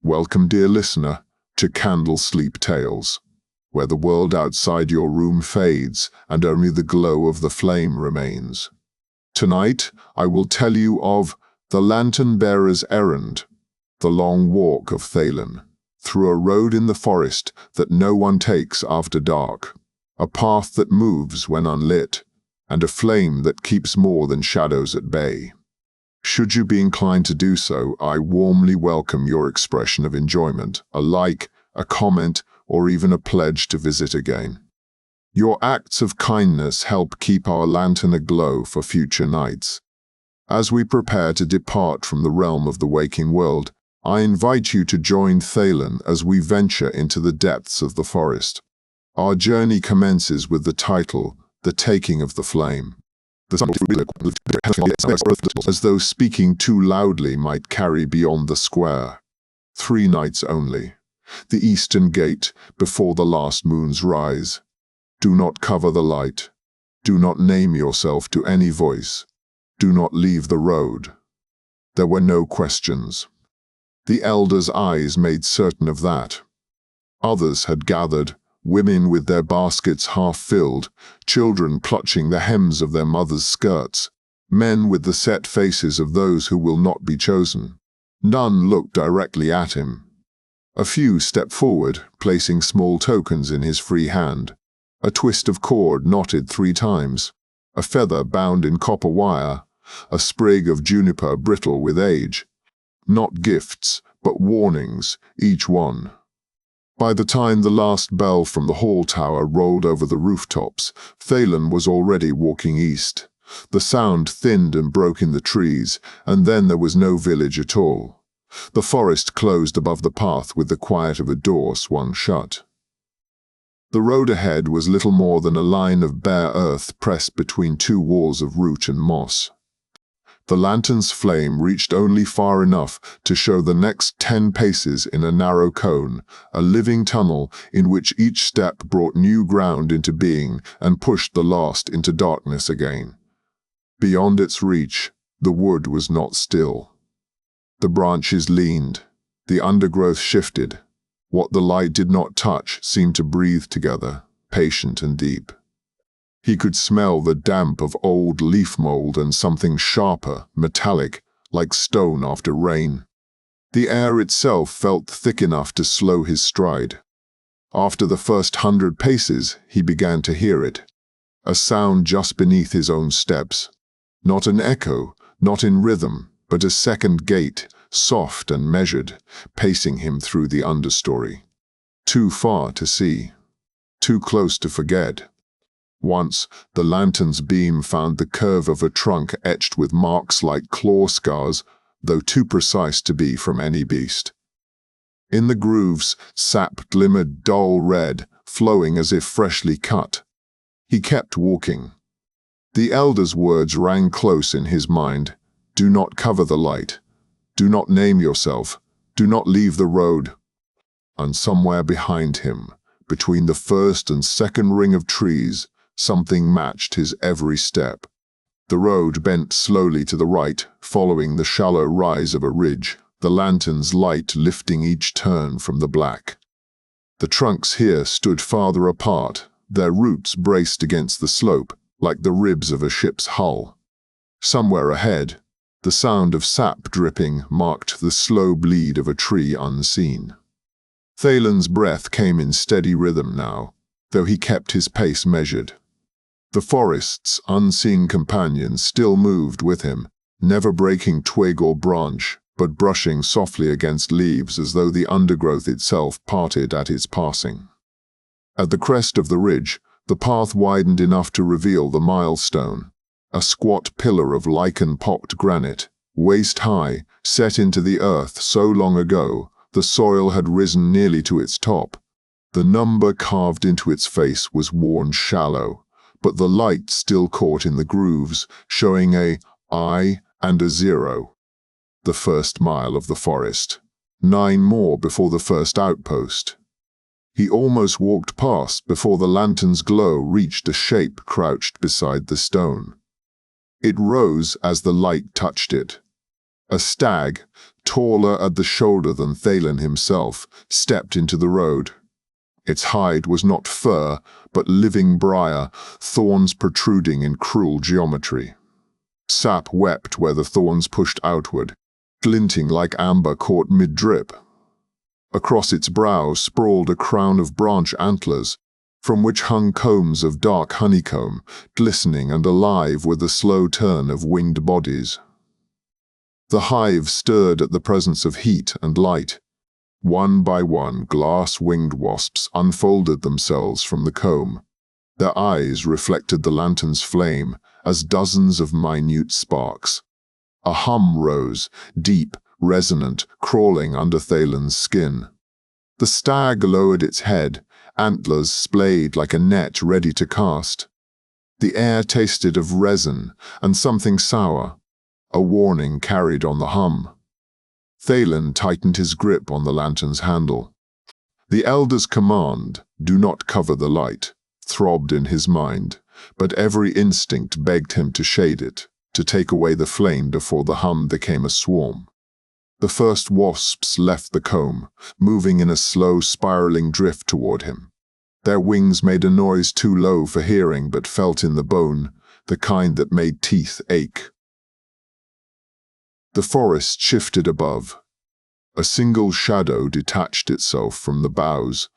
Welcome, dear listener, to Candle Sleep Tales, where the world outside your room fades and only the glow of the flame remains. Tonight, I will tell you of The Lantern Bearer's Errand, the long walk of Thaylen, through a road in the forest that no one takes after dark, a path that moves when unlit, and a flame that keeps more than shadows at bay. Should you be inclined to do so, I warmly welcome your expression of enjoyment, a like, a comment, or even a pledge to visit again. Your acts of kindness help keep our lantern aglow for future nights. As we prepare to depart from the realm of the waking world, I invite you to join Thaylen as we venture into the depths of the forest. Our journey commences with the title, The Taking of the Flame. As though speaking too loudly might carry beyond the square. 3 nights only. The eastern gate, before the last moon's rise. Do not cover the light. Do not name yourself to any voice. Do not leave the road. There were no questions. The elders' eyes made certain of that. Others had gathered, women with their baskets half filled, children clutching the hems of their mothers' skirts, men with the set faces of those who will not be chosen. None looked directly at him. A few stepped forward, placing small tokens in his free hand. A twist of cord knotted 3 times, a feather bound in copper wire, a sprig of juniper brittle with age. Not gifts, but warnings, each one. By the time the last bell from the hall tower rolled over the rooftops, Thaylen was already walking east. The sound thinned and broke in the trees, and then there was no village at all. The forest closed above the path with the quiet of a door swung shut. The road ahead was little more than a line of bare earth pressed between 2 walls of root and moss. The lantern's flame reached only far enough to show the next 10 paces in a narrow cone, a living tunnel in which each step brought new ground into being and pushed the last into darkness again. Beyond its reach, the wood was not still. The branches leaned, the undergrowth shifted. What the light did not touch seemed to breathe together, patient and deep. He could smell the damp of old leaf mold and something sharper, metallic, like stone after rain. The air itself felt thick enough to slow his stride. After the first 100 paces, he began to hear it. A sound just beneath his own steps. Not an echo, not in rhythm, but a second gait, soft and measured, pacing him through the understory. Too far to see. Too close to forget. Once, the lantern's beam found the curve of a trunk etched with marks like claw scars, though too precise to be from any beast. In the grooves, sap glimmered dull red, flowing as if freshly cut. He kept walking. The elder's words rang close in his mind. Do not cover the light. Do not name yourself. Do not leave the road. And somewhere behind him, between the first and second ring of trees, something matched his every step. The road bent slowly to the right, following the shallow rise of a ridge, the lantern's light lifting each turn from the black. The trunks here stood farther apart, their roots braced against the slope, like the ribs of a ship's hull. Somewhere ahead, the sound of sap dripping marked the slow bleed of a tree unseen. Thaylen's breath came in steady rhythm now, though he kept his pace measured. The forest's unseen companion still moved with him, never breaking twig or branch, but brushing softly against leaves as though the undergrowth itself parted at its passing. At the crest of the ridge, the path widened enough to reveal the milestone, a squat pillar of lichen-pocked granite, waist-high, set into the earth so long ago, the soil had risen nearly to its top. The number carved into its face was worn shallow, but the light still caught in the grooves, showing a I and a 0. The first mile of the forest. 9 more before the first outpost. He almost walked past before the lantern's glow reached a shape crouched beside the stone. It rose as the light touched it. A stag, taller at the shoulder than Thaylen himself, stepped into the road. Its hide was not fur, but living briar, thorns protruding in cruel geometry. Sap wept where the thorns pushed outward, glinting like amber caught mid-drip. Across its brow sprawled a crown of branch antlers, from which hung combs of dark honeycomb, glistening and alive with the slow turn of winged bodies. The hive stirred at the presence of heat and light. One by one, glass-winged wasps unfolded themselves from the comb. Their eyes reflected the lantern's flame as dozens of minute sparks. A hum rose, deep, resonant, crawling under Thaylen's skin. The stag lowered its head, antlers splayed like a net ready to cast. The air tasted of resin and something sour, a warning carried on the hum. Thaylen tightened his grip on the lantern's handle. The elder's command, "Do not cover the light," throbbed in his mind, but every instinct begged him to shade it, to take away the flame before the hum became a swarm. The first wasps left the comb, moving in a slow, spiraling drift toward him. Their wings made a noise too low for hearing but felt in the bone, the kind that made teeth ache. The forest shifted above. A single shadow detached itself from the boughs,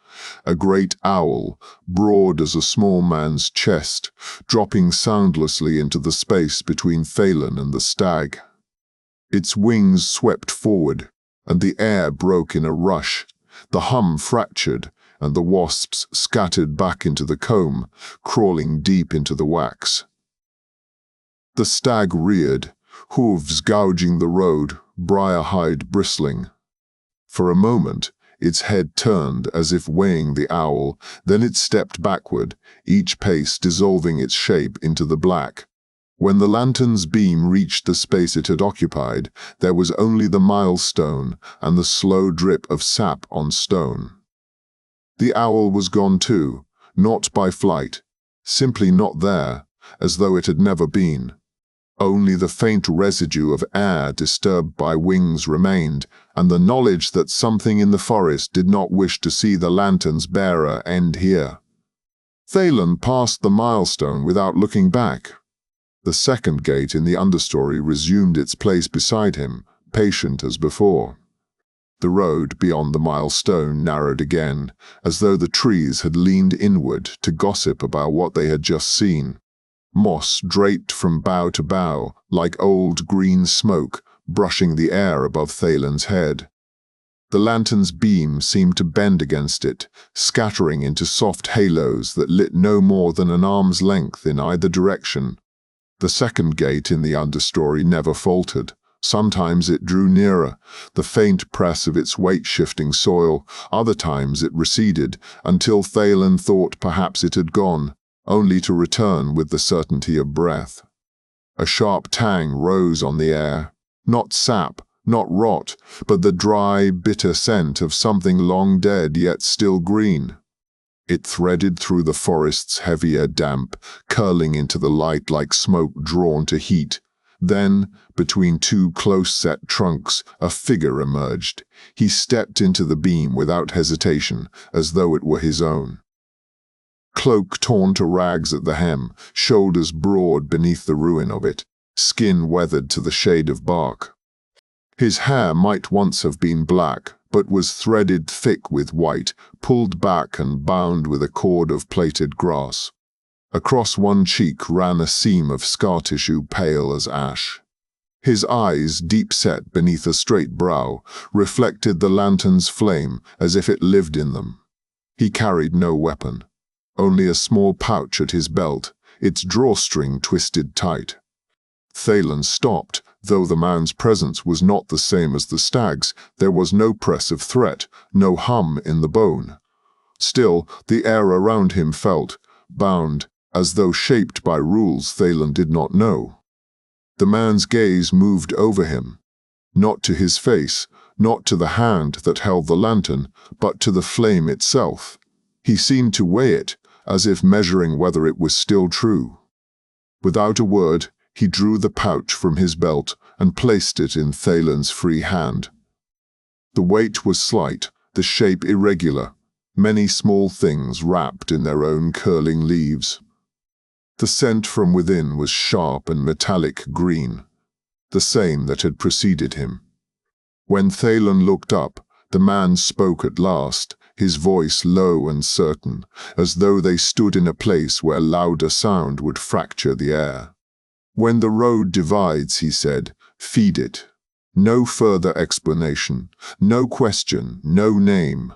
a great owl, broad as a small man's chest, dropping soundlessly into the space between Thaylen and the stag. Its wings swept forward, and the air broke in a rush. The hum fractured, and the wasps scattered back into the comb, crawling deep into the wax. The stag reared, hooves gouging the road, briar hide bristling. For a moment, its head turned as if weighing the owl, then it stepped backward, each pace dissolving its shape into the black. When the lantern's beam reached the space it had occupied, there was only the milestone and the slow drip of sap on stone. The owl was gone too, not by flight, simply not there, as though it had never been. Only the faint residue of air disturbed by wings remained, and the knowledge that something in the forest did not wish to see the lantern's bearer end here. Thaylen passed the milestone without looking back. The second gate in the understory resumed its place beside him, patient as before. The road beyond the milestone narrowed again, as though the trees had leaned inward to gossip about what they had just seen. Moss draped from bough to bough, like old green smoke, brushing the air above Thaylen's head. The lantern's beam seemed to bend against it, scattering into soft halos that lit no more than an arm's length in either direction. The second gate in the understory never faltered. Sometimes it drew nearer, the faint press of its weight-shifting soil. Other times it receded, until Thaylen thought perhaps it had gone, only to return with the certainty of breath. A sharp tang rose on the air. Not sap, not rot, but the dry, bitter scent of something long dead yet still green. It threaded through the forest's heavier damp, curling into the light like smoke drawn to heat. Then, between two close-set trunks, a figure emerged. He stepped into the beam without hesitation, as though it were his own. Cloak torn to rags at the hem, shoulders broad beneath the ruin of it, skin weathered to the shade of bark. His hair might once have been black, but was threaded thick with white, pulled back and bound with a cord of plaited grass. Across one cheek ran a seam of scar tissue pale as ash. His eyes, deep-set beneath a straight brow, reflected the lantern's flame as if it lived in them. He carried no weapon. Only a small pouch at his belt, its drawstring twisted tight. Thaylen stopped. Though the man's presence was not the same as the stag's, there was no press of threat, no hum in the bone. Still, the air around him felt, bound, as though shaped by rules Thaylen did not know. The man's gaze moved over him, not to his face, not to the hand that held the lantern, but to the flame itself. He seemed to weigh it, as if measuring whether it was still true. Without a word, he drew the pouch from his belt and placed it in Thaylen's free hand. The weight was slight, the shape irregular, many small things wrapped in their own curling leaves. The scent from within was sharp and metallic green, the same that had preceded him. When Thaylen looked up, the man spoke at last, his voice low and certain, as though they stood in a place where louder sound would fracture the air. "When the road divides," he said, "feed it. No further explanation, no question, no name."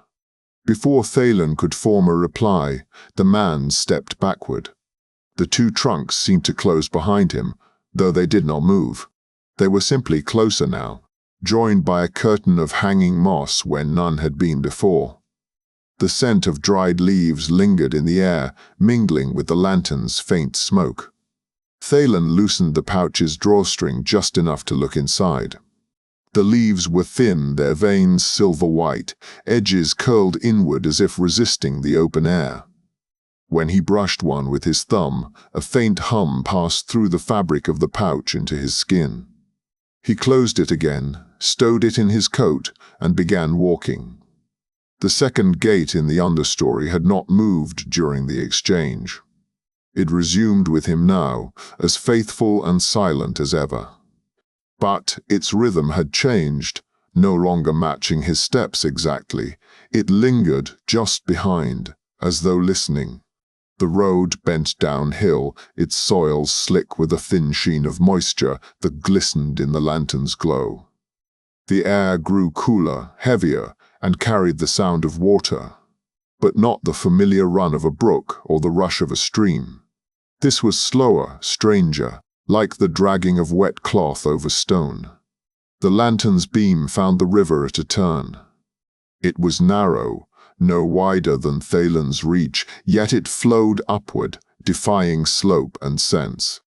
Before Thaylen could form a reply, the man stepped backward. The two trunks seemed to close behind him, though they did not move. They were simply closer now, joined by a curtain of hanging moss where none had been before. The scent of dried leaves lingered in the air, mingling with the lantern's faint smoke. Thaylen loosened the pouch's drawstring just enough to look inside. The leaves were thin, their veins silver-white, edges curled inward as if resisting the open air. When he brushed one with his thumb, a faint hum passed through the fabric of the pouch into his skin. He closed it again, stowed it in his coat, and began walking. The second gate in the understory had not moved during the exchange. It resumed with him now, as faithful and silent as ever. But its rhythm had changed, no longer matching his steps exactly. It lingered just behind, as though listening. The road bent downhill, its soil slick with a thin sheen of moisture that glistened in the lantern's glow. The air grew cooler, heavier, and carried the sound of water, but not the familiar run of a brook or the rush of a stream. This was slower, stranger, like the dragging of wet cloth over stone. The lantern's beam found the river at a turn. It was narrow, no wider than Thaylen's reach, yet it flowed upward, defying slope and sense.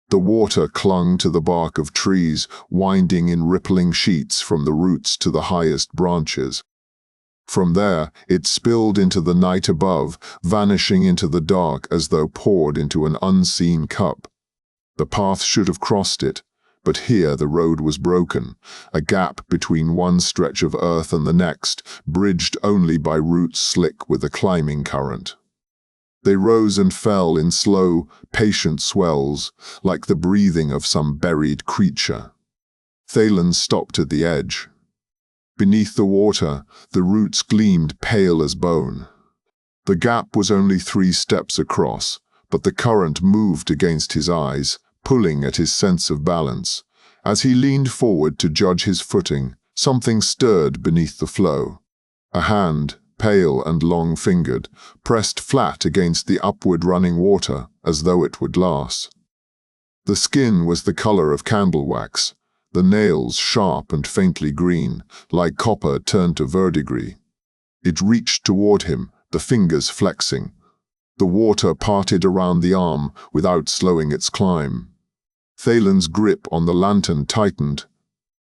The water clung to the bark of trees, winding in rippling sheets from the roots to the highest branches. From there, it spilled into the night above, vanishing into the dark as though poured into an unseen cup. The path should have crossed it, but here the road was broken, a gap between one stretch of earth and the next, bridged only by roots slick with a climbing current. They rose and fell in slow, patient swells, like the breathing of some buried creature. Thaylen stopped at the edge. Beneath the water, the roots gleamed pale as bone. The gap was only 3 steps across, but the current moved against his eyes, pulling at his sense of balance. As he leaned forward to judge his footing, something stirred beneath the flow. A hand, pale and long-fingered, pressed flat against the upward-running water as though it would glass. The skin was the color of candle wax, the nails sharp and faintly green, like copper turned to verdigris. It reached toward him, the fingers flexing. The water parted around the arm without slowing its climb. Thaylen's grip on the lantern tightened.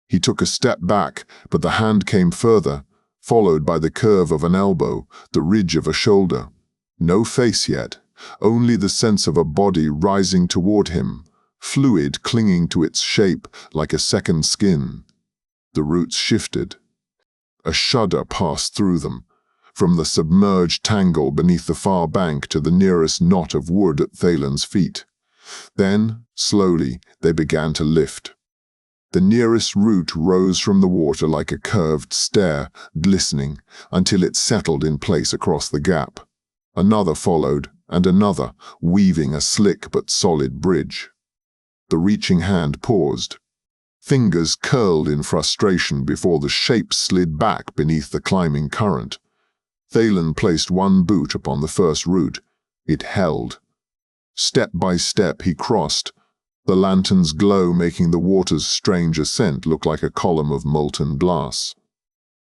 He took a step back, but the hand came further, followed by the curve of an elbow, the ridge of a shoulder. No face yet, only the sense of a body rising toward him, fluid clinging to its shape like a second skin. The roots shifted. A shudder passed through them, from the submerged tangle beneath the far bank to the nearest knot of wood at Thaylen's feet. Then, slowly, they began to lift. The nearest root rose from the water like a curved stair, glistening, until it settled in place across the gap. Another followed, and another, weaving a slick but solid bridge. The reaching hand paused. Fingers curled in frustration before the shape slid back beneath the climbing current. Thaylen placed one boot upon the first root. It held. Step by step he crossed, the lantern's glow making the water's strange ascent look like a column of molten glass.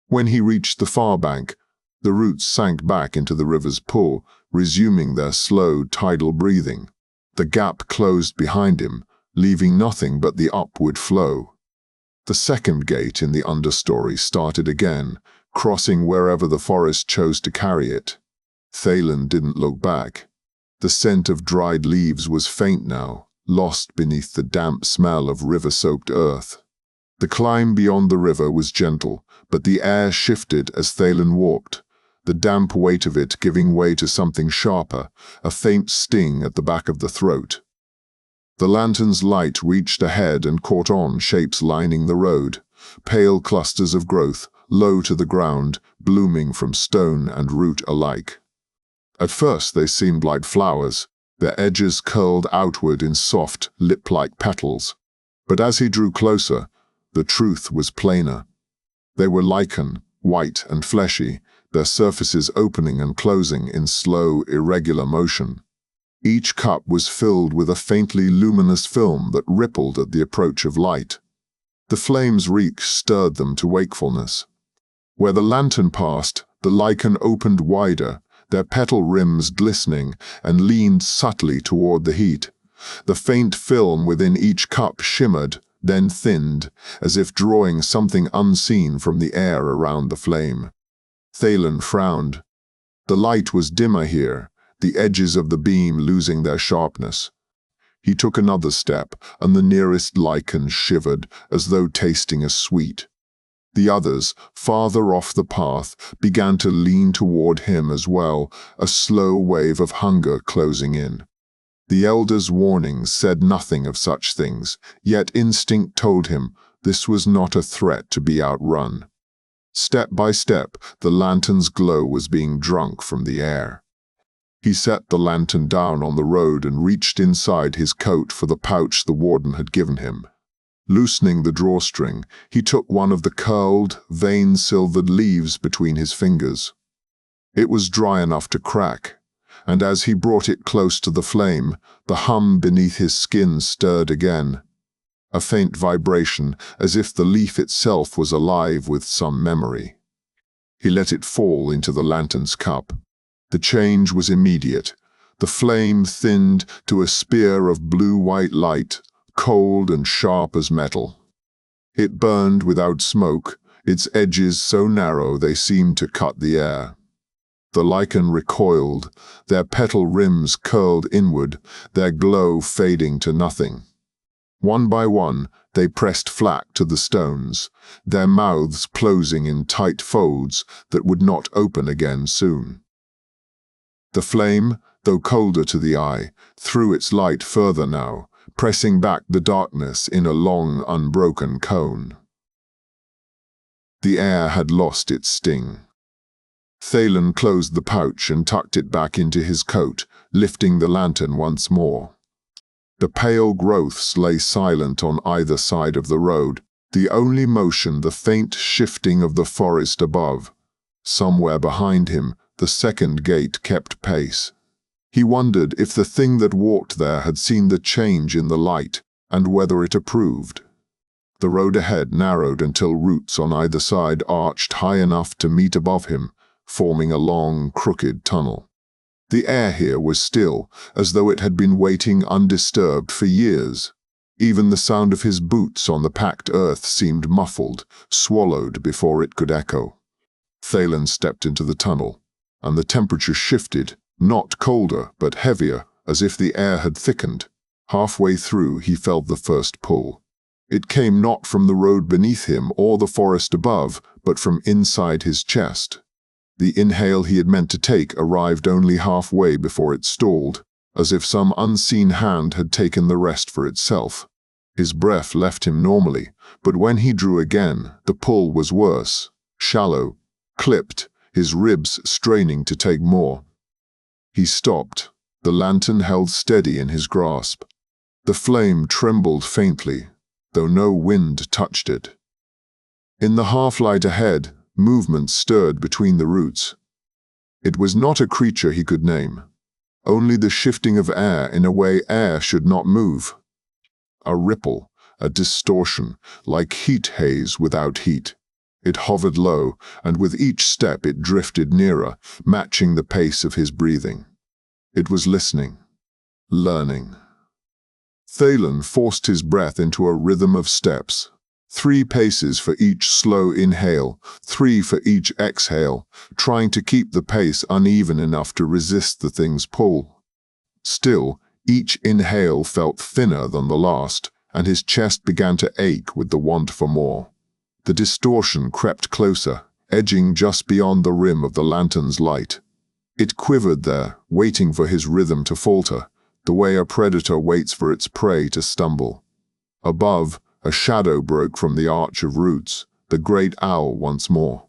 When he reached the far bank, the roots sank back into the river's pool, resuming their slow, tidal breathing. The gap closed behind him, leaving nothing but the upward flow. The second gate in the understory started again, crossing wherever the forest chose to carry it. Thaylen didn't look back. The scent of dried leaves was faint now, lost beneath the damp smell of river-soaked earth. The climb beyond the river was gentle, but the air shifted as Thaylen walked, the damp weight of it giving way to something sharper, a faint sting at the back of the throat. The lantern's light reached ahead and caught on shapes lining the road, pale clusters of growth, low to the ground, blooming from stone and root alike. At first they seemed like flowers, their edges curled outward in soft, lip-like petals. But as he drew closer, the truth was plainer. They were lichen, white and fleshy, their surfaces opening and closing in slow, irregular motion. Each cup was filled with a faintly luminous film that rippled at the approach of light. The flame's reek stirred them to wakefulness. Where the lantern passed, the lichen opened wider, their petal rims glistening, and leaned subtly toward the heat. The faint film within each cup shimmered, then thinned, as if drawing something unseen from the air around the flame. Thaylen frowned. The light was dimmer here, the edges of the beam losing their sharpness. He took another step, and the nearest lichen shivered, as though tasting a sweet. The others, farther off the path, began to lean toward him as well, a slow wave of hunger closing in. The elder's warnings said nothing of such things, yet instinct told him this was not a threat to be outrun. Step by step, the lantern's glow was being drunk from the air. He set the lantern down on the road and reached inside his coat for the pouch the warden had given him. Loosening the drawstring, he took one of the curled, vein-silvered leaves between his fingers. It was dry enough to crack, and as he brought it close to the flame, the hum beneath his skin stirred again. A faint vibration, as if the leaf itself was alive with some memory. He let it fall into the lantern's cup. The change was immediate. The flame thinned to a spear of blue-white light, cold and sharp as metal. It burned without smoke, its edges so narrow they seemed to cut the air. The lichen recoiled, their petal rims curled inward, their glow fading to nothing. One by one, they pressed flat to the stones, their mouths closing in tight folds that would not open again soon. The flame, though colder to the eye, threw its light further now, pressing back the darkness in a long, unbroken cone. The air had lost its sting. Thaylen closed the pouch and tucked it back into his coat, lifting the lantern once more. The pale growths lay silent on either side of the road, the only motion the faint shifting of the forest above. Somewhere behind him, the second gate kept pace. He wondered if the thing that walked there had seen the change in the light, and whether it approved. The road ahead narrowed until roots on either side arched high enough to meet above him, forming a long, crooked tunnel. The air here was still, as though it had been waiting undisturbed for years. Even the sound of his boots on the packed earth seemed muffled, swallowed before it could echo. Thaylen stepped into the tunnel, and the temperature shifted, not colder, but heavier, as if the air had thickened. Halfway through, he felt the first pull. It came not from the road beneath him or the forest above, but from inside his chest. The inhale he had meant to take arrived only halfway before it stalled, as if some unseen hand had taken the rest for itself. His breath left him normally, but when he drew again, the pull was worse, shallow, clipped, his ribs straining to take more. He stopped, the lantern held steady in his grasp. The flame trembled faintly, though no wind touched it. In the half-light ahead, movement stirred between the roots. It was not a creature he could name, only the shifting of air in a way air should not move. A ripple, a distortion, like heat haze without heat. It hovered low, and with each step it drifted nearer, matching the pace of his breathing. It was listening, learning. Thaylen forced his breath into a rhythm of steps. 3 paces for each slow inhale, 3 for each exhale, trying to keep the pace uneven enough to resist the thing's pull. Still, each inhale felt thinner than the last, and his chest began to ache with the want for more. The distortion crept closer, edging just beyond the rim of the lantern's light. It quivered there, waiting for his rhythm to falter, the way a predator waits for its prey to stumble. Above, a shadow broke from the arch of roots, the great owl once more.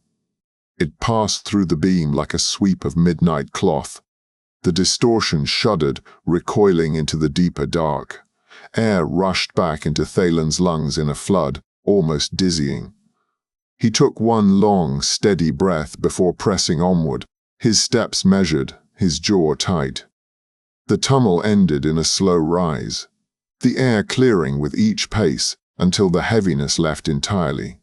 It passed through the beam like a sweep of midnight cloth. The distortion shuddered, recoiling into the deeper dark. Air rushed back into Thaylen's lungs in a flood, almost dizzying. He took one long, steady breath before pressing onward, his steps measured, his jaw tight. The tunnel ended in a slow rise, the air clearing with each pace until the heaviness left entirely.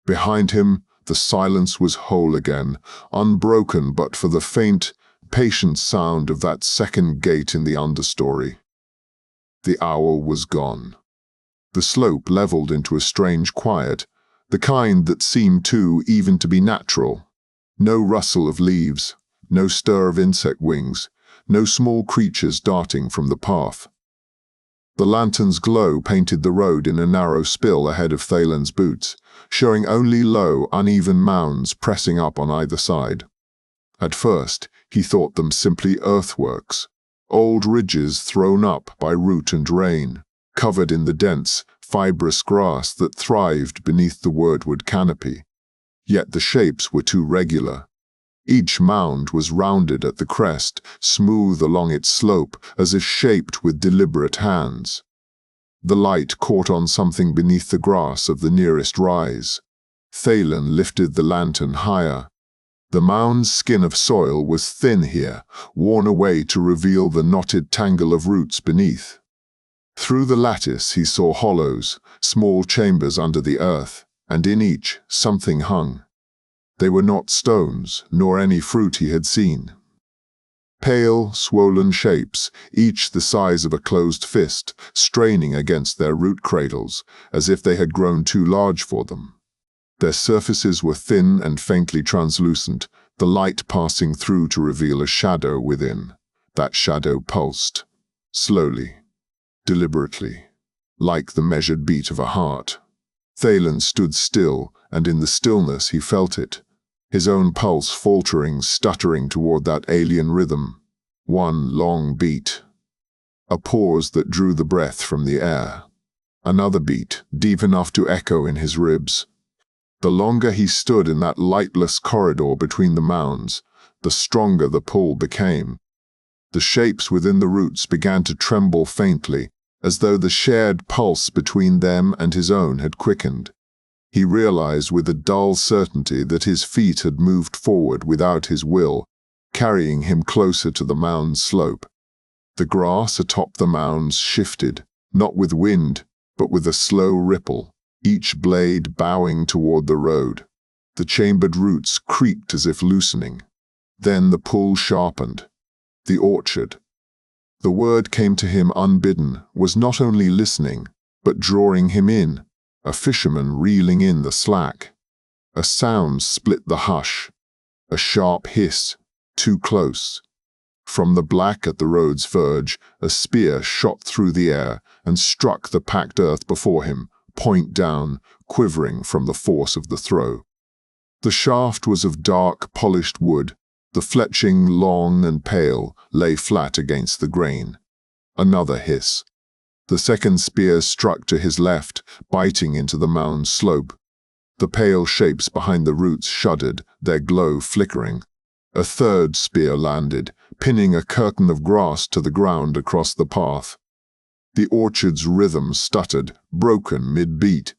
Behind him, the silence was whole again, unbroken but for the faint, patient sound of that second gate in the understory. The owl was gone. The slope leveled into a strange quiet, the kind that seemed too even to be natural. No rustle of leaves, no stir of insect wings, no small creatures darting from the path. The lantern's glow painted the road in a narrow spill ahead of Thaylen's boots, showing only low, uneven mounds pressing up on either side. At first, he thought them simply earthworks, old ridges thrown up by root and rain, covered in the dense, fibrous grass that thrived beneath the Wyrdwood canopy. Yet the shapes were too regular. Each mound was rounded at the crest, smooth along its slope, as if shaped with deliberate hands. The light caught on something beneath the grass of the nearest rise. Thaylen lifted the lantern higher. The mound's skin of soil was thin here, worn away to reveal the knotted tangle of roots beneath. Through the lattice he saw hollows, small chambers under the earth, and in each something hung. They were not stones, nor any fruit he had seen. Pale, swollen shapes, each the size of a closed fist, straining against their root cradles, as if they had grown too large for them. Their surfaces were thin and faintly translucent, the light passing through to reveal a shadow within. That shadow pulsed, slowly, deliberately, like the measured beat of a heart. Thaylen stood still, and in the stillness he felt it, his own pulse faltering, stuttering toward that alien rhythm. One long beat. A pause that drew the breath from the air. Another beat, deep enough to echo in his ribs. The longer he stood in that lightless corridor between the mounds, the stronger the pull became. The shapes within the roots began to tremble faintly, as though the shared pulse between them and his own had quickened. He realized with a dull certainty that his feet had moved forward without his will, carrying him closer to the mound's slope. The grass atop the mounds shifted, not with wind, but with a slow ripple, each blade bowing toward the road. The chambered roots creaked as if loosening. Then the pull sharpened. The orchard. The word came to him unbidden, was not only listening, but drawing him in, a fisherman reeling in the slack. A sound split the hush, a sharp hiss, too close. From the black at the road's verge, a spear shot through the air and struck the packed earth before him, point down, quivering from the force of the throw. The shaft was of dark, polished wood. The fletching, long and pale, lay flat against the grain. Another hiss. The second spear struck to his left, biting into the mound's slope. The pale shapes behind the roots shuddered, their glow flickering. A third spear landed, pinning a curtain of grass to the ground across the path. The orchard's rhythm stuttered, broken mid-beat.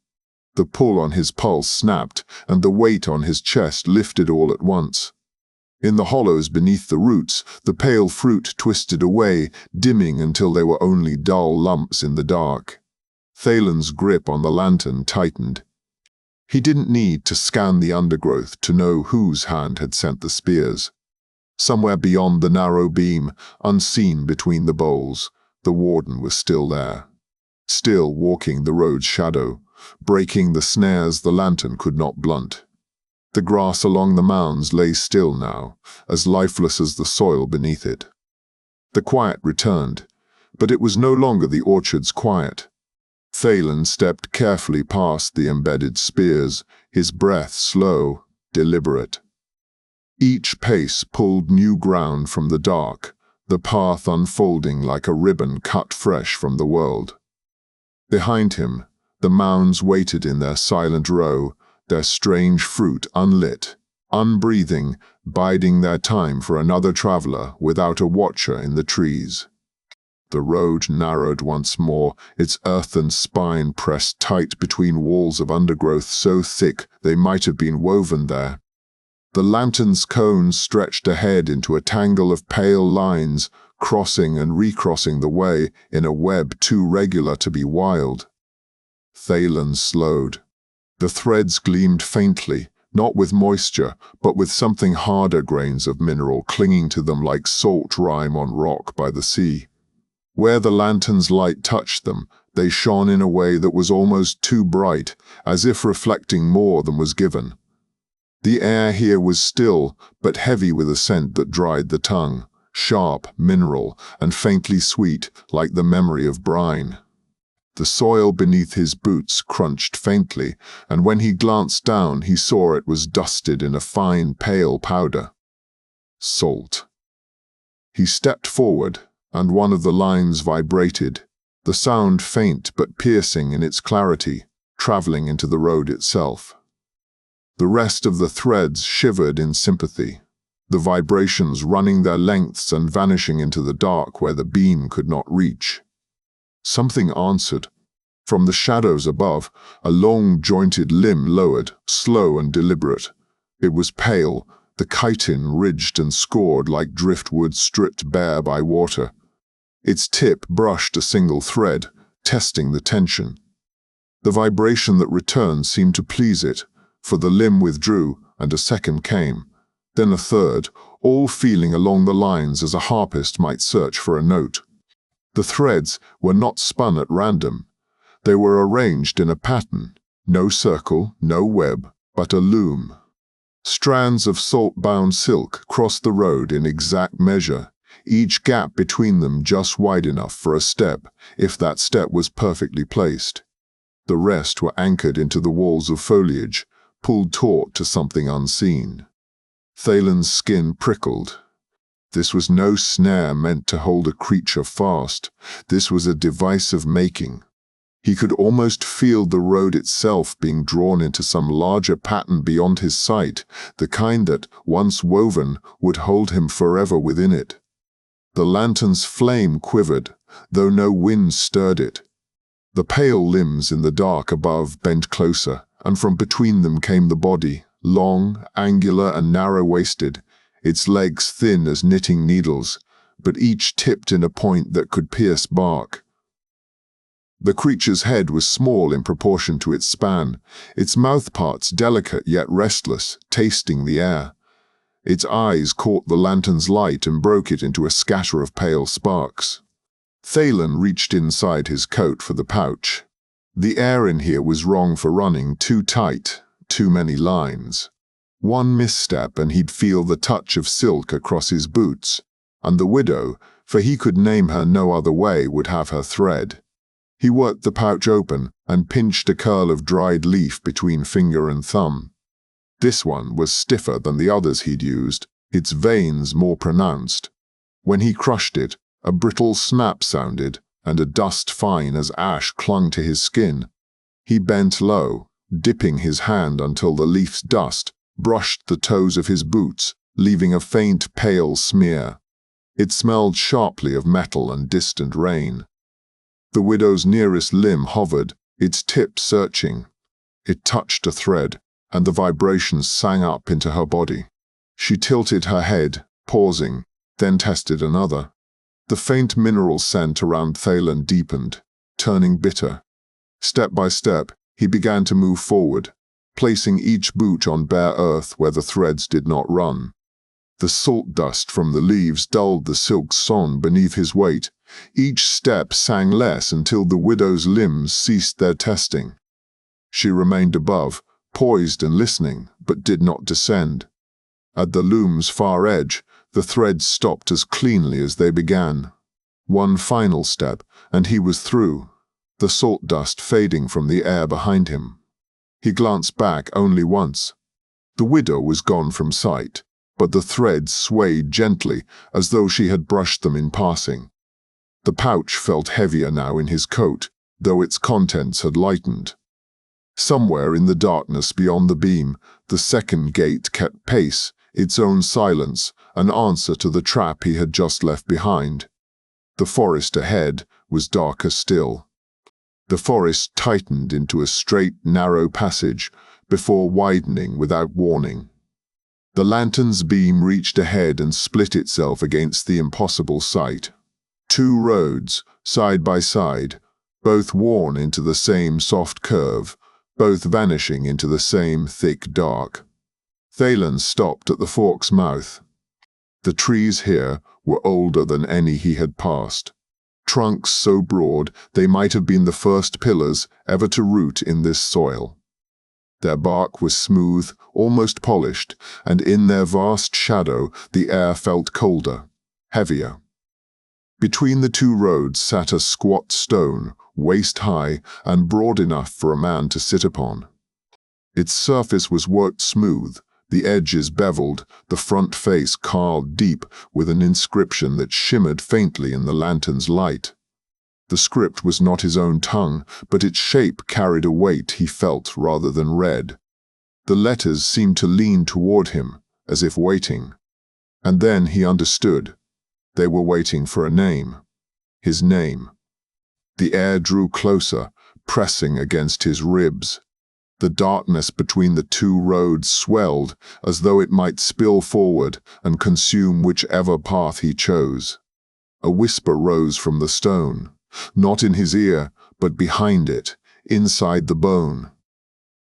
The pull on his pulse snapped, and the weight on his chest lifted all at once. In the hollows beneath the roots, the pale fruit twisted away, dimming until they were only dull lumps in the dark. Thaylen's grip on the lantern tightened. He didn't need to scan the undergrowth to know whose hand had sent the spears. Somewhere beyond the narrow beam, unseen between the boles, the warden was still there. Still walking the road's shadow, breaking the snares the lantern could not blunt. The grass along the mounds lay still now, as lifeless as the soil beneath it. The quiet returned, but it was no longer the orchard's quiet. Thaylen stepped carefully past the embedded spears, his breath slow, deliberate. Each pace pulled new ground from the dark, the path unfolding like a ribbon cut fresh from the world. Behind him, the mounds waited in their silent row, their strange fruit unlit, unbreathing, biding their time for another traveler without a watcher in the trees. The road narrowed once more, its earthen spine pressed tight between walls of undergrowth so thick they might have been woven there. The lantern's cones stretched ahead into a tangle of pale lines, crossing and recrossing the way in a web too regular to be wild. Thaylen slowed. The threads gleamed faintly, not with moisture, but with something harder grains of mineral clinging to them like salt rime on rock by the sea. Where the lantern's light touched them, they shone in a way that was almost too bright, as if reflecting more than was given. The air here was still, but heavy with a scent that dried the tongue, sharp, mineral, and faintly sweet, like the memory of brine. The soil beneath his boots crunched faintly, and when he glanced down he saw it was dusted in a fine, pale powder. Salt. He stepped forward, and one of the lines vibrated, the sound faint but piercing in its clarity, traveling into the road itself. The rest of the threads shivered in sympathy, the vibrations running their lengths and vanishing into the dark where the beam could not reach. Something answered. From the shadows above, a long, jointed limb lowered, slow and deliberate. It was pale, the chitin ridged and scored like driftwood stripped bare by water. Its tip brushed a single thread, testing the tension. The vibration that returned seemed to please it, for the limb withdrew, and a second came, then a third, all feeling along the lines as a harpist might search for a note. The threads were not spun at random. They were arranged in a pattern, no circle, no web, but a loom. Strands of salt-bound silk crossed the road in exact measure, each gap between them just wide enough for a step, if that step was perfectly placed. The rest were anchored into the walls of foliage, pulled taut to something unseen. Thalen's skin prickled. This was no snare meant to hold a creature fast. This was a device of making. He could almost feel the road itself being drawn into some larger pattern beyond his sight, the kind that, once woven, would hold him forever within it. The lantern's flame quivered, though no wind stirred it. The pale limbs in the dark above bent closer, and from between them came the body, long, angular and narrow-waisted, its legs thin as knitting needles, but each tipped in a point that could pierce bark. The creature's head was small in proportion to its span, its mouthparts delicate yet restless, tasting the air. Its eyes caught the lantern's light and broke it into a scatter of pale sparks. Thaylen reached inside his coat for the pouch. The air in here was wrong for running, too tight, too many lines. One misstep and he'd feel the touch of silk across his boots, and the widow, for he could name her no other way, would have her thread. He worked the pouch open and pinched a curl of dried leaf between finger and thumb. This one was stiffer than the others he'd used, its veins more pronounced. When he crushed it, a brittle snap sounded, and a dust fine as ash clung to his skin. He bent low, dipping his hand until the leaf's dust brushed the toes of his boots, leaving a faint pale smear. It smelled sharply of metal and distant rain. The widow's nearest limb hovered, its tip searching. It touched a thread, and the vibrations sang up into her body. She tilted her head, pausing, then tested another. The faint mineral scent around Thaylen deepened, turning bitter. Step by step, he began to move forward, placing each boot on bare earth where the threads did not run. The salt dust from the leaves dulled the silk song beneath his weight. Each step sang less until the widow's limbs ceased their testing. She remained above, poised and listening, but did not descend. At the loom's far edge, the threads stopped as cleanly as they began. One final step, and he was through. the salt dust fading from the air behind him. He glanced back only once. The widow was gone from sight, but the threads swayed gently as though she had brushed them in passing. The pouch felt heavier now in his coat, though its contents had lightened. Somewhere in the darkness beyond the beam, the second gate kept pace, its own silence, an answer to the trap he had just left behind. The forest ahead was darker still. The forest tightened into a straight, narrow passage before widening without warning. The lantern's beam reached ahead and split itself against the impossible sight. Two roads, side by side, both worn into the same soft curve, both vanishing into the same thick dark. Thaylen stopped at the fork's mouth. The trees here were older than any he had passed. Trunks so broad they might have been the first pillars ever to root in this soil. Their bark was smooth, almost polished, and in their vast shadow the air felt colder, heavier. Between the two roads sat a squat stone, waist-high and broad enough for a man to sit upon. Its surface was worked smooth, the edges beveled, the front face carved deep with an inscription that shimmered faintly in the lantern's light. The script was not his own tongue, but its shape carried a weight he felt rather than read. The letters seemed to lean toward him, as if waiting. And then he understood. They were waiting for a name. His name. The air drew closer, pressing against his ribs. The darkness between the two roads swelled as though it might spill forward and consume whichever path he chose. A whisper rose from the stone, not in his ear, but behind it, inside the bone.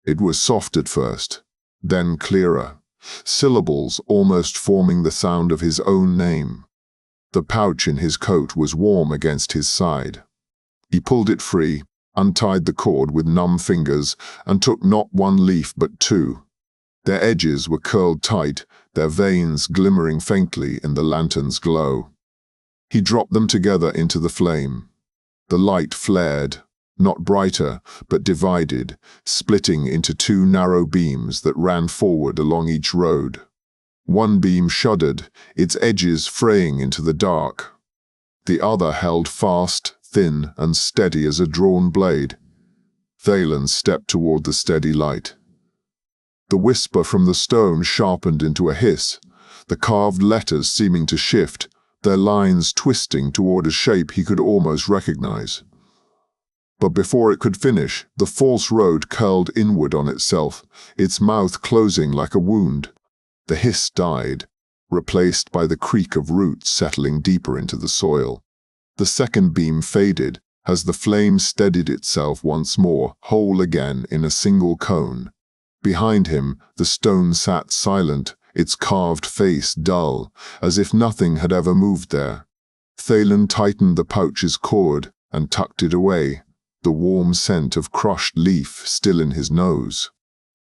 It was soft at first, then clearer, syllables almost forming the sound of his own name. The pouch in his coat was warm against his side. He pulled it free, untied the cord with numb fingers, and took not one leaf but two. Their edges were curled tight, their veins glimmering faintly in the lantern's glow. He dropped them together into the flame. The light flared, not brighter, but divided, splitting into two narrow beams that ran forward along each road. One beam shuddered, its edges fraying into the dark. The other held fast, thin and steady as a drawn blade. Thaylen stepped toward the steady light. The whisper from the stone sharpened into a hiss, the carved letters seeming to shift, their lines twisting toward a shape he could almost recognize. But before it could finish, the false road curled inward on itself, its mouth closing like a wound. The hiss died, replaced by the creak of roots settling deeper into the soil. The second beam faded as the flame steadied itself once more, whole again in a single cone. Behind him, the stone sat silent, its carved face dull, as if nothing had ever moved there. Thaylen tightened the pouch's cord and tucked it away, the warm scent of crushed leaf still in his nose.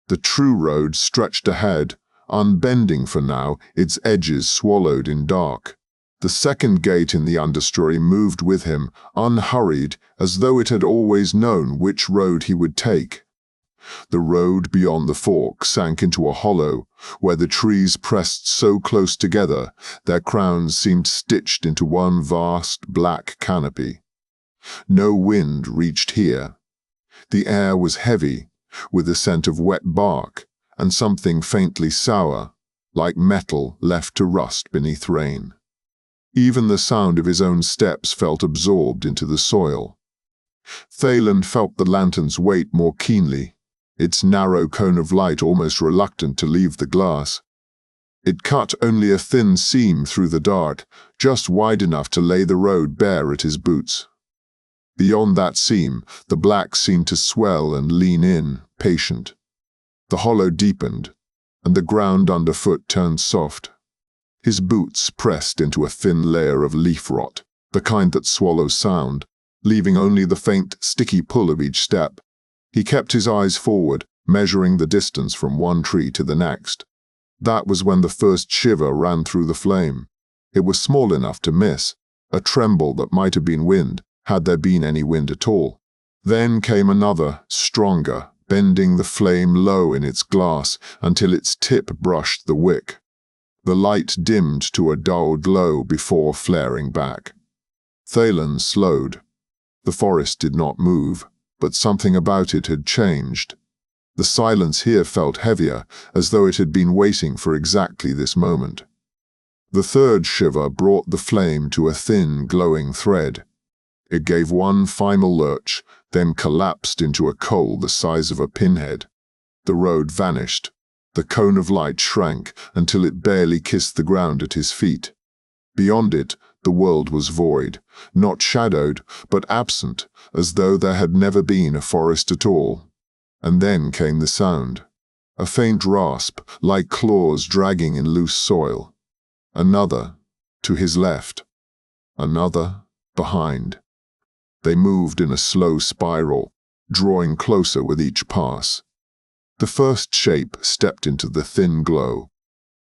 The true road stretched ahead, unbending for now, its edges swallowed in dark. The second gate in the understory moved with him, unhurried, as though it had always known which road he would take. The road beyond the fork sank into a hollow, where the trees pressed so close together, their crowns seemed stitched into one vast black canopy. No wind reached here. The air was heavy, with the scent of wet bark, and something faintly sour, like metal left to rust beneath rain. Even the sound of his own steps felt absorbed into the soil. Thaylen felt the lantern's weight more keenly, its narrow cone of light almost reluctant to leave the glass. It cut only a thin seam through the dark, just wide enough to lay the road bare at his boots. Beyond that seam, the black seemed to swell and lean in, patient. The hollow deepened, and the ground underfoot turned soft. His boots pressed into a thin layer of leaf rot, the kind that swallows sound, leaving only the faint, sticky pull of each step. He kept his eyes forward, measuring the distance from one tree to the next. That was when the first shiver ran through the flame. It was small enough to miss, a tremble that might have been wind, had there been any wind at all. Then came another, stronger, bending the flame low in its glass until its tip brushed the wick. The light dimmed to a dull glow before flaring back. Thaylen slowed. The forest did not move, but something about it had changed. The silence here felt heavier, as though it had been waiting for exactly this moment. The third shiver brought the flame to a thin, glowing thread. It gave one final lurch, then collapsed into a coal the size of a pinhead. The road vanished. The cone of light shrank until it barely kissed the ground at his feet. Beyond it, the world was void, not shadowed, but absent, as though there had never been a forest at all. And then came the sound. A faint rasp, like claws dragging in loose soil. Another, to his left. Another, behind. They moved in a slow spiral, drawing closer with each pass. The first shape stepped into the thin glow.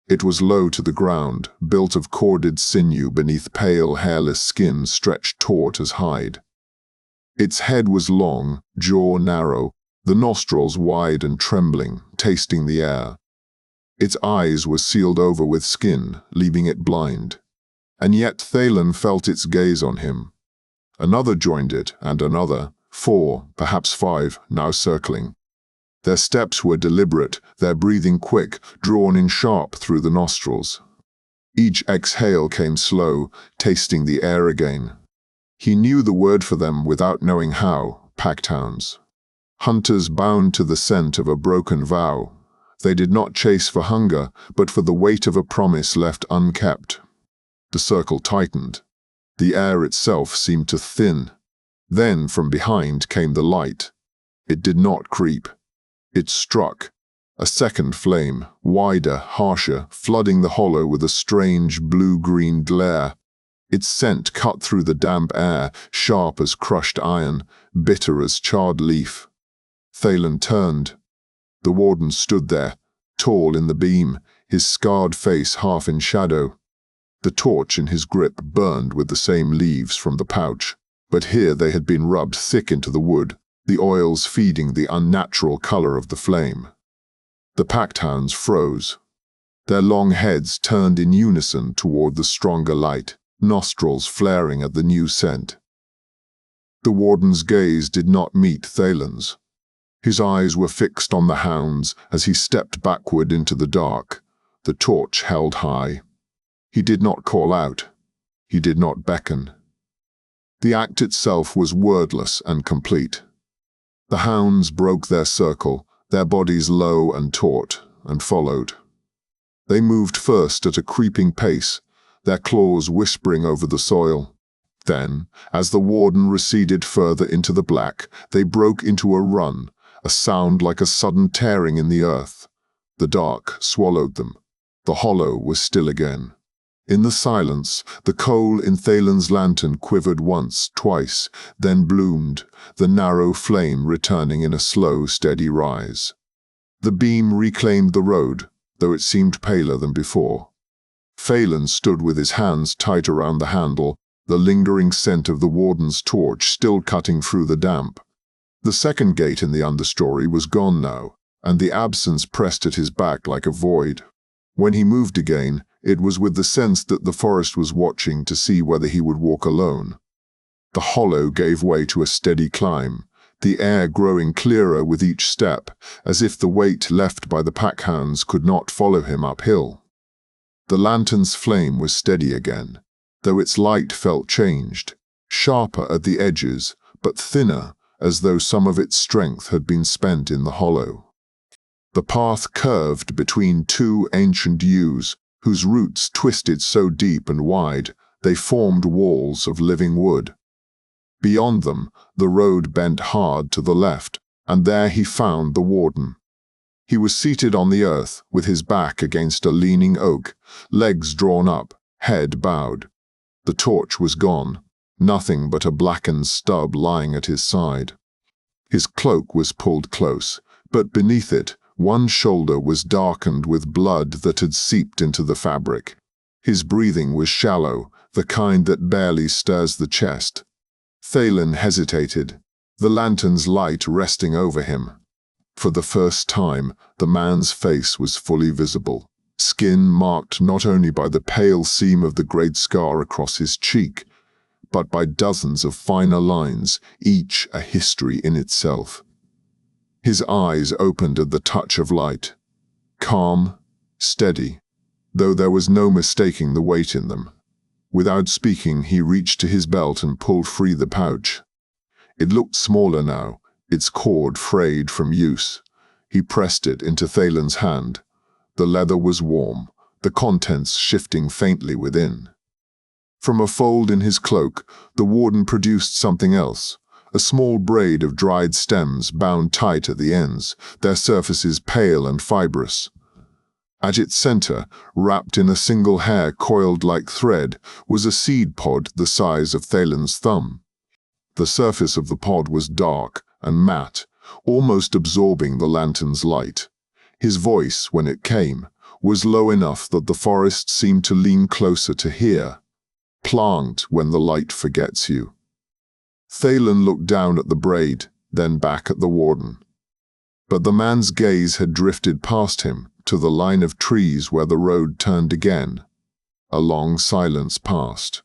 It was low to the ground, built of corded sinew beneath pale, hairless skin stretched taut as hide. Its head was long, jaw narrow, the nostrils wide and trembling, tasting the air. Its eyes were sealed over with skin, leaving it blind. And yet Thaylen felt its gaze on him. Another joined it, and another, 4, perhaps 5, now circling. Their steps were deliberate, their breathing quick, drawn in sharp through the nostrils. Each exhale came slow, tasting the air again. He knew the word for them without knowing how, packhounds. Hunters bound to the scent of a broken vow. They did not chase for hunger, but for the weight of a promise left unkept. The circle tightened. The air itself seemed to thin. Then from behind came the light. It did not creep. It struck. A second flame, wider, harsher, flooding the hollow with a strange blue-green glare. Its scent cut through the damp air, sharp as crushed iron, bitter as charred leaf. Thaylen turned. The warden stood there, tall in the beam, his scarred face half in shadow. The torch in his grip burned with the same leaves from the pouch, but here they had been rubbed thick into the wood, the oils feeding the unnatural color of the flame. The packhounds froze. Their long heads turned in unison toward the stronger light, nostrils flaring at the new scent. The warden's gaze did not meet Thaylen's. His eyes were fixed on the hounds as he stepped backward into the dark, the torch held high. He did not call out. He did not beckon. The act itself was wordless and complete. The hounds broke their circle, their bodies low and taut, and followed. They moved first at a creeping pace, their claws whispering over the soil. Then, as the warden receded further into the black, they broke into a run, a sound like a sudden tearing in the earth. The dark swallowed them. The hollow was still again. In the silence, the coal in Thaylen's lantern quivered once, twice, then bloomed, the narrow flame returning in a slow, steady rise. The beam reclaimed the road, though it seemed paler than before. Thaylen stood with his hands tight around the handle, the lingering scent of the warden's torch still cutting through the damp. The second gate in the understory was gone now, and the absence pressed at his back like a void. When he moved again, it was with the sense that the forest was watching to see whether he would walk alone. The hollow gave way to a steady climb, the air growing clearer with each step, as if the weight left by the packhounds could not follow him uphill. The lantern's flame was steady again, though its light felt changed, sharper at the edges, but thinner, as though some of its strength had been spent in the hollow. The path curved between two ancient yews, whose roots twisted so deep and wide they formed walls of living wood. Beyond them, the road bent hard to the left, and there he found the warden. He was seated on the earth, with his back against a leaning oak, legs drawn up, head bowed. The torch was gone, nothing but a blackened stub lying at his side. His cloak was pulled close, but beneath it, one shoulder was darkened with blood that had seeped into the fabric. His breathing was shallow, the kind that barely stirs the chest. Thaylen hesitated. the lantern's light resting over him. For the first time, the man's face was fully visible, skin marked not only by the pale seam of the great scar across his cheek, but by dozens of finer lines, each a history in itself. His eyes opened at the touch of light, calm, steady, though there was no mistaking the weight in them. Without speaking, he reached to his belt and pulled free the pouch. It looked smaller now, its cord frayed from use. He pressed it into Thaylen's hand. The leather was warm, the contents shifting faintly within. From a fold in his cloak, the warden produced something else, a small braid of dried stems bound tight at the ends, their surfaces pale and fibrous. At its center, wrapped in a single hair coiled like thread, was a seed pod the size of Thaylen's thumb. The surface of the pod was dark and matte, almost absorbing the lantern's light. His voice, when it came, was low enough that the forest seemed to lean closer to hear. Plant when the light forgets you. Thaylen looked down at the braid, then back at the warden. But the man's gaze had drifted past him, to the line of trees where the road turned again. A long silence passed.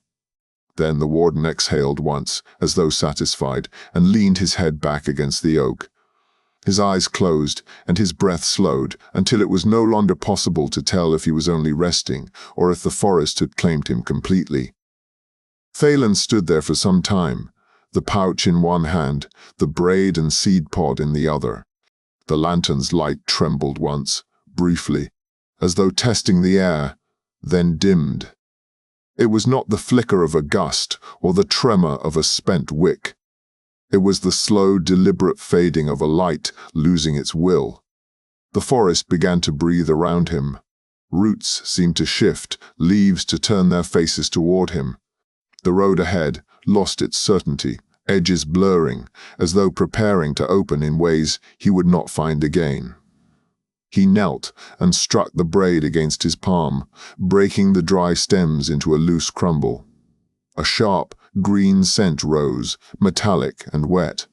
Then the warden exhaled once, as though satisfied, and leaned his head back against the oak. His eyes closed, and his breath slowed, until it was no longer possible to tell if he was only resting, or if the forest had claimed him completely. Thaylen stood there for some time, the pouch in one hand, the braid and seed pod in the other. The lantern's light trembled once, briefly, as though testing the air, then dimmed. It was not the flicker of a gust or the tremor of a spent wick. It was the slow, deliberate fading of a light losing its will. The forest began to breathe around him. Roots seemed to shift, leaves to turn their faces toward him. The road ahead lost its certainty, edges blurring, as though preparing to open in ways he would not find again. He knelt and struck the braid against his palm, breaking the dry stems into a loose crumble. A sharp, green scent rose, metallic and wet.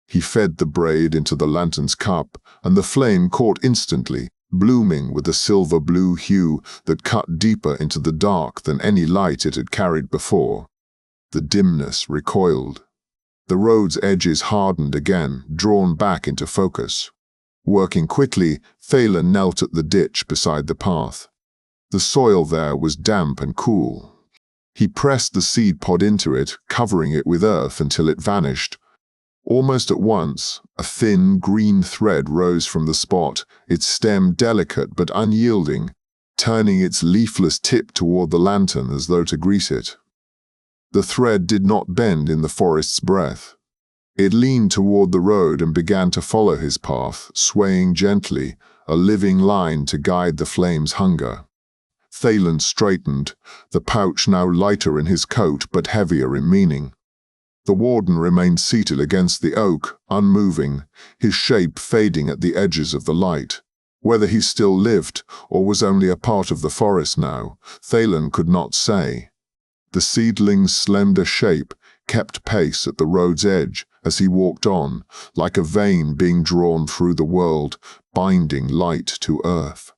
He fed the braid into the lantern's cup, and the flame caught instantly, blooming with a silver-blue hue that cut deeper into the dark than any light it had carried before. The dimness recoiled. The road's edges hardened again, drawn back into focus. Working quickly, Thaylen knelt at the ditch beside the path. The soil there was damp and cool. He pressed the seed pod into it, covering it with earth until it vanished. Almost at once, a thin, green thread rose from the spot, its stem delicate but unyielding, turning its leafless tip toward the lantern as though to grease it. The thread did not bend in the forest's breath. It leaned toward the road and began to follow his path, swaying gently, a living line to guide the flame's hunger. Thaylen straightened, the pouch now lighter in his coat but heavier in meaning. The warden remained seated against the oak, unmoving, his shape fading at the edges of the light. Whether he still lived, or was only a part of the forest now, Thaylen could not say. The seedling's slender shape kept pace at the road's edge as he walked on, like a vein being drawn through the world, binding light to earth.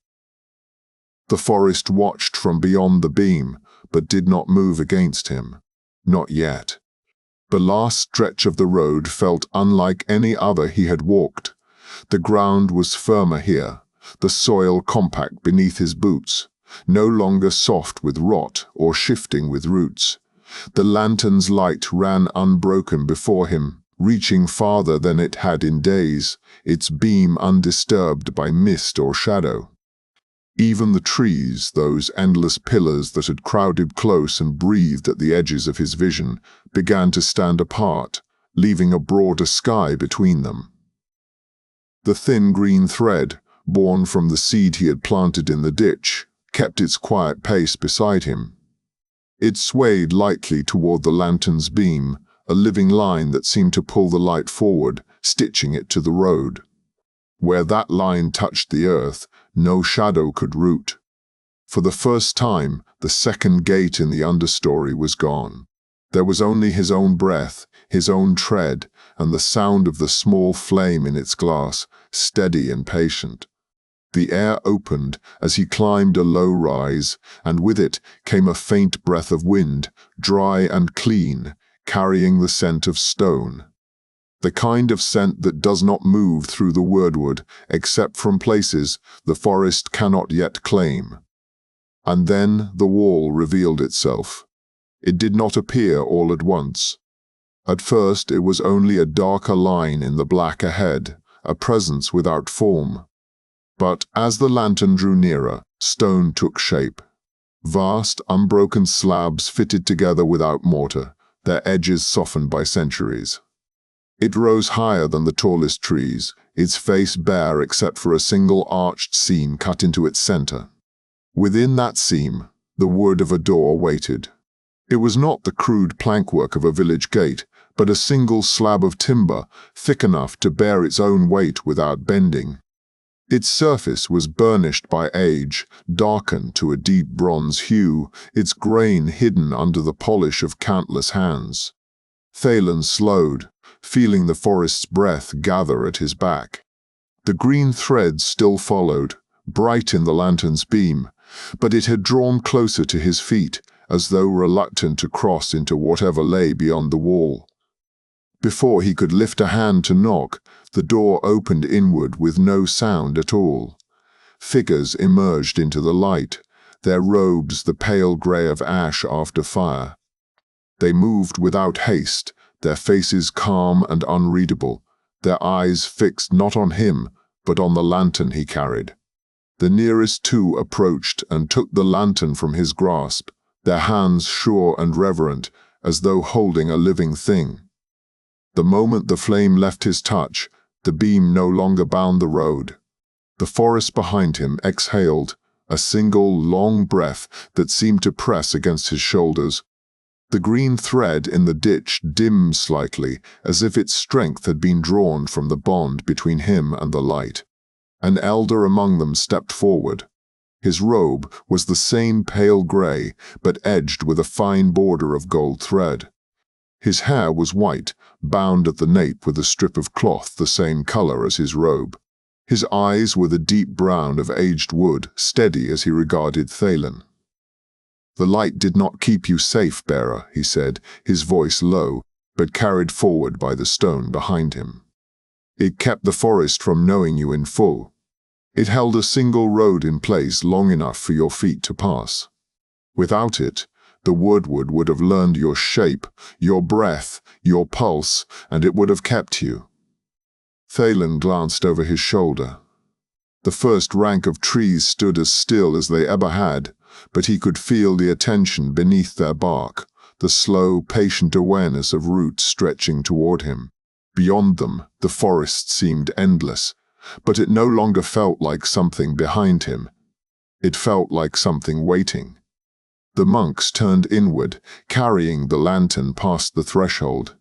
The forest watched from beyond the beam, but did not move against him. Not yet. The last stretch of the road felt unlike any other he had walked. The ground was firmer here, the soil compact beneath his boots, no longer soft with rot or shifting with roots. The lantern's light ran unbroken before him, reaching farther than it had in days, its beam undisturbed by mist or shadow. Even the trees, those endless pillars that had crowded close and breathed at the edges of his vision, began to stand apart, leaving a broader sky between them. The thin green thread, born from the seed he had planted in the ditch, kept its quiet pace beside him. It swayed lightly toward the lantern's beam, a living line that seemed to pull the light forward, stitching it to the road. Where that line touched the earth, no shadow could root. For the first time, the second gate in the understory was gone. There was only his own breath, his own tread, and the sound of the small flame in its glass, steady and patient. The air opened as he climbed a low rise, and with it came a faint breath of wind, dry and clean, carrying the scent of stone. The kind of scent that does not move through the Wyrdwood, except from places the forest cannot yet claim. And then the wall revealed itself. It did not appear all at once. At first it was only a darker line in the black ahead, a presence without form. But as the lantern drew nearer, stone took shape. Vast, unbroken slabs fitted together without mortar, their edges softened by centuries. It rose higher than the tallest trees, its face bare except for a single arched seam cut into its center. Within that seam, the wood of a door waited. It was not the crude plankwork of a village gate, but a single slab of timber, thick enough to bear its own weight without bending. Its surface was burnished by age, darkened to a deep bronze hue, its grain hidden under the polish of countless hands. Thaylen slowed, feeling the forest's breath gather at his back. The green thread still followed, bright in the lantern's beam, but it had drawn closer to his feet, as though reluctant to cross into whatever lay beyond the wall. Before he could lift a hand to knock, the door opened inward with no sound at all. Figures emerged into the light, their robes the pale grey of ash after fire. They moved without haste, their faces calm and unreadable, their eyes fixed not on him, but on the lantern he carried. The nearest two approached and took the lantern from his grasp, their hands sure and reverent, as though holding a living thing. The moment the flame left his touch, the beam no longer bound the road. The forest behind him exhaled, a single long breath that seemed to press against his shoulders. The green thread in the ditch dimmed slightly, as if its strength had been drawn from the bond between him and the light. An elder among them stepped forward. His robe was the same pale grey, but edged with a fine border of gold thread. His hair was white, bound at the nape with a strip of cloth the same color as his robe. His eyes were the deep brown of aged wood, steady as he regarded Thaylen. "The light did not keep you safe, bearer," he said, his voice low, but carried forward by the stone behind him. "It kept the forest from knowing you in full. It held a single road in place long enough for your feet to pass. Without it, the Wyrdwood would have learned your shape, your breath, your pulse, and it would have kept you." Thaylen glanced over his shoulder. The first rank of trees stood as still as they ever had, but he could feel the attention beneath their bark, the slow, patient awareness of roots stretching toward him. Beyond them, the forest seemed endless, but it no longer felt like something behind him. It felt like something waiting. The monks turned inward, carrying the lantern past the threshold.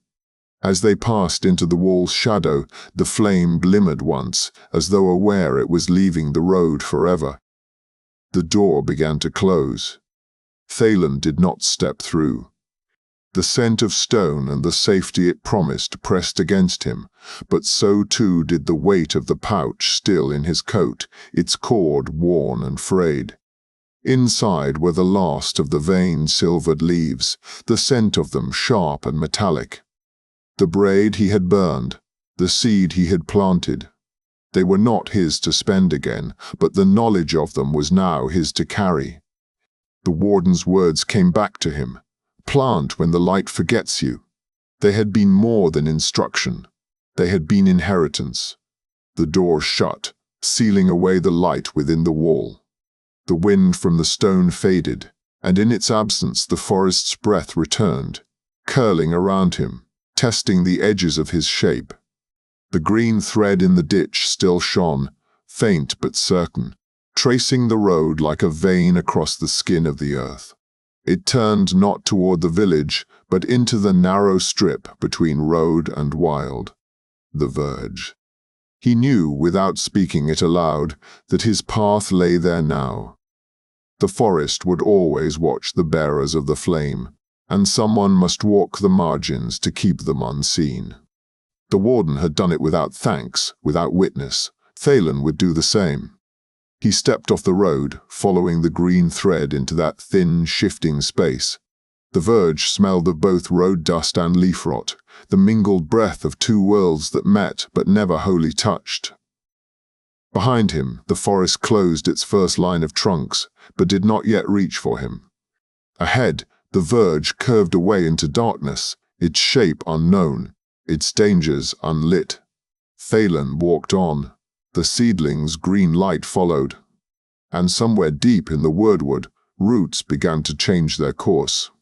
As they passed into the wall's shadow, the flame glimmered once, as though aware it was leaving the road forever. The door began to close. Thaylen did not step through. The scent of stone and the safety it promised pressed against him, but so too did the weight of the pouch still in his coat, its cord worn and frayed. Inside were the last of the vein-silvered leaves, the scent of them sharp and metallic. The braid he had burned, the seed he had planted. They were not his to spend again, but the knowledge of them was now his to carry. The warden's words came back to him. "Plant when the light forgets you." They had been more than instruction. They had been inheritance. The door shut, sealing away the light within the wall. The wind from the stone faded, and in its absence the forest's breath returned, curling around him, testing the edges of his shape. The green thread in the ditch still shone, faint but certain, tracing the road like a vein across the skin of the earth. It turned not toward the village, but into the narrow strip between road and wild. The verge. He knew, without speaking it aloud, that his path lay there now. The forest would always watch the bearers of the flame, and someone must walk the margins to keep them unseen. The warden had done it without thanks, without witness. Thaylen would do the same. He stepped off the road, following the green thread into that thin, shifting space. The verge smelled of both road dust and leaf rot, the mingled breath of two worlds that met but never wholly touched. Behind him, the forest closed its first line of trunks, but did not yet reach for him. Ahead, the verge curved away into darkness, its shape unknown, its dangers unlit. Thaylen walked on. The seedling's green light followed. And somewhere deep in the Wyrdwood, roots began to change their course.